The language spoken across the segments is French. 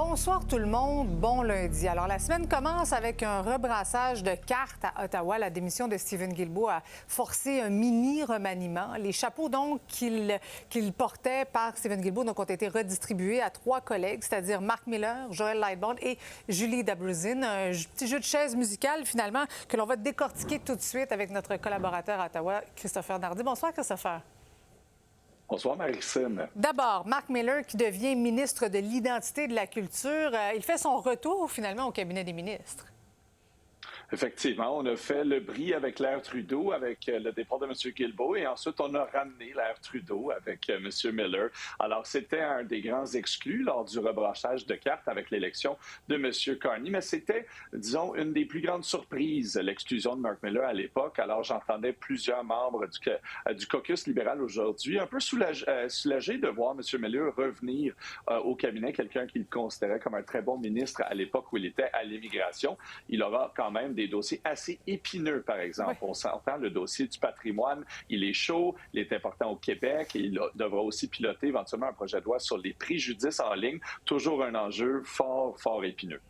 Bonsoir tout le monde, bon lundi. Alors la semaine commence avec un rebrassage de cartes à Ottawa. La démission de Stephen Guilbeault a forcé un mini remaniement. Les chapeaux donc qu'il portait par Stephen Guilbeault donc, ont été redistribués à 3 collègues, c'est-à-dire Mark Miller, Joël Lightbound et Julie Dabruzin. Un petit jeu de chaises musicale finalement que l'on va décortiquer tout de suite avec notre collaborateur à Ottawa, Christopher Nardi. Bonsoir Christopher. Bonsoir, Marie-Christine. D'abord, Mark Miller qui devient ministre de l'Identité et de la Culture. Il fait son retour finalement au cabinet des ministres. Effectivement, on a fait le bris avec l'ère Trudeau, avec le départ de M. Guilbeault, et ensuite on a ramené l'ère Trudeau avec M. Miller. Alors, c'était un des grands exclus lors du rebrassage de cartes avec l'élection de M. Carney, mais c'était, disons, une des plus grandes surprises, l'exclusion de Mark Miller à l'époque. Alors, j'entendais plusieurs membres du caucus libéral aujourd'hui, un peu soulagés de voir M. Miller revenir au cabinet, quelqu'un qu'il considérait comme un très bon ministre à l'époque où il était à l'immigration. Il aura quand même des dossiers assez épineux, par exemple. Oui. On s'entend, le dossier du patrimoine, il est chaud, il est important au Québec et il devra aussi piloter éventuellement un projet de loi sur les préjudices en ligne. Toujours un enjeu fort, fort épineux.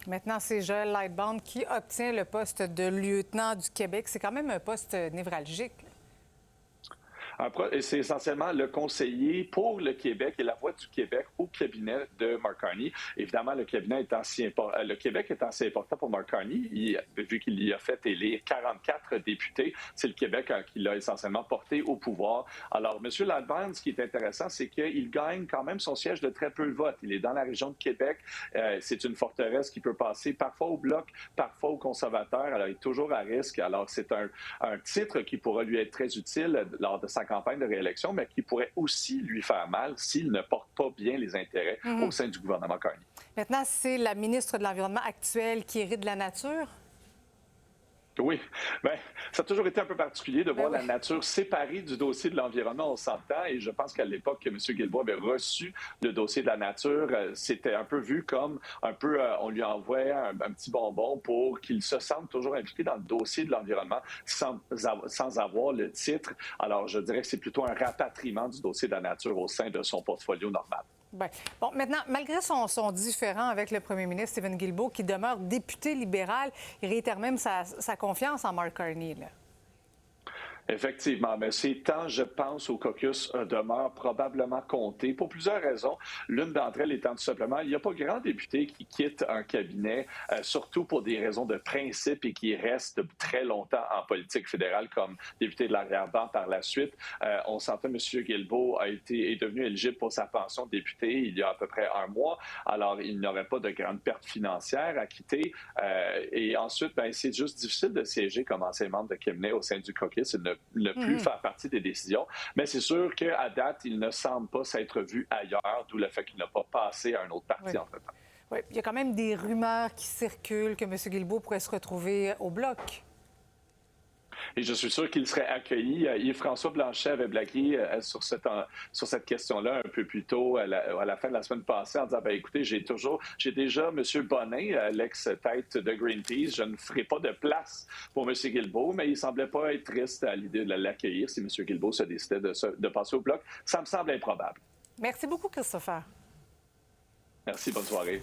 Maintenant, c'est Joël Lightbound qui obtient le poste de lieutenant du Québec. C'est quand même un poste névralgique. C'est essentiellement le conseiller pour le Québec et la voix du Québec au cabinet de Mark Carney. Évidemment, le Québec est assez important pour Mark Carney, vu qu'il y a fait élire 44 députés. C'est le Québec qui l'a essentiellement porté au pouvoir. Alors, M. Lightbound, ce qui est intéressant, c'est qu'il gagne quand même son siège de très peu de votes. Il est dans la région de Québec. C'est une forteresse qui peut passer parfois au Bloc, parfois aux conservateurs. Alors, il est toujours à risque. Alors, c'est un titre qui pourra lui être très utile lors de sa campagne de réélection, mais qui pourrait aussi lui faire mal s'il ne porte pas bien les intérêts au sein du gouvernement Carney. Maintenant, c'est la ministre de l'Environnement actuelle qui hérite de la nature? Oui. Bien, ça a toujours été un peu particulier de voir la nature séparée du dossier de l'environnement, on s'entend, et je pense qu'à l'époque que M. Guilbeault avait reçu le dossier de la nature, c'était un peu vu comme on lui envoyait un petit bonbon pour qu'il se sente toujours impliqué dans le dossier de l'environnement sans avoir le titre. Alors, je dirais que c'est plutôt un rapatriement du dossier de la nature au sein de son portfolio normal. Bien. Bon, maintenant, malgré son différend avec le premier ministre Stephen Guilbeault, qui demeure député libéral, il réitère même sa confiance en Mark Carney, là. Effectivement, mais ces temps, je pense, au caucus demeurent probablement comptés pour plusieurs raisons. L'une d'entre elles étant tout simplement, il n'y a pas grand député qui quitte un cabinet, surtout pour des raisons de principe et qui reste très longtemps en politique fédérale comme député de l'arrière-ban par la suite. On s'entend, M. Guilbeault est devenu éligible pour sa pension de député il y a à peu près un mois. Alors, il n'aurait pas de grande perte financière à quitter. Et ensuite, c'est juste difficile de siéger comme ancien membre de cabinet au sein du caucus. Ne plus faire partie des décisions. Mais c'est sûr qu'à date, il ne semble pas s'être vu ailleurs, d'où le fait qu'il n'a pas passé à un autre parti entre-temps. Oui, il y a quand même des rumeurs qui circulent que M. Guilbeault pourrait se retrouver au Bloc. Et je suis sûr qu'il serait accueilli. Yves-François Blanchet avait blagué sur cette question-là un peu plus tôt, à la fin de la semaine passée, en disant, écoutez, j'ai déjà M. Bonin, l'ex-tête de Greenpeace, je ne ferai pas de place pour M. Guilbeault, mais il ne semblait pas être triste à l'idée de l'accueillir si M. Guilbeault se décidait de passer au Bloc. Ça me semble improbable. Merci beaucoup, Christopher. Merci, bonne soirée.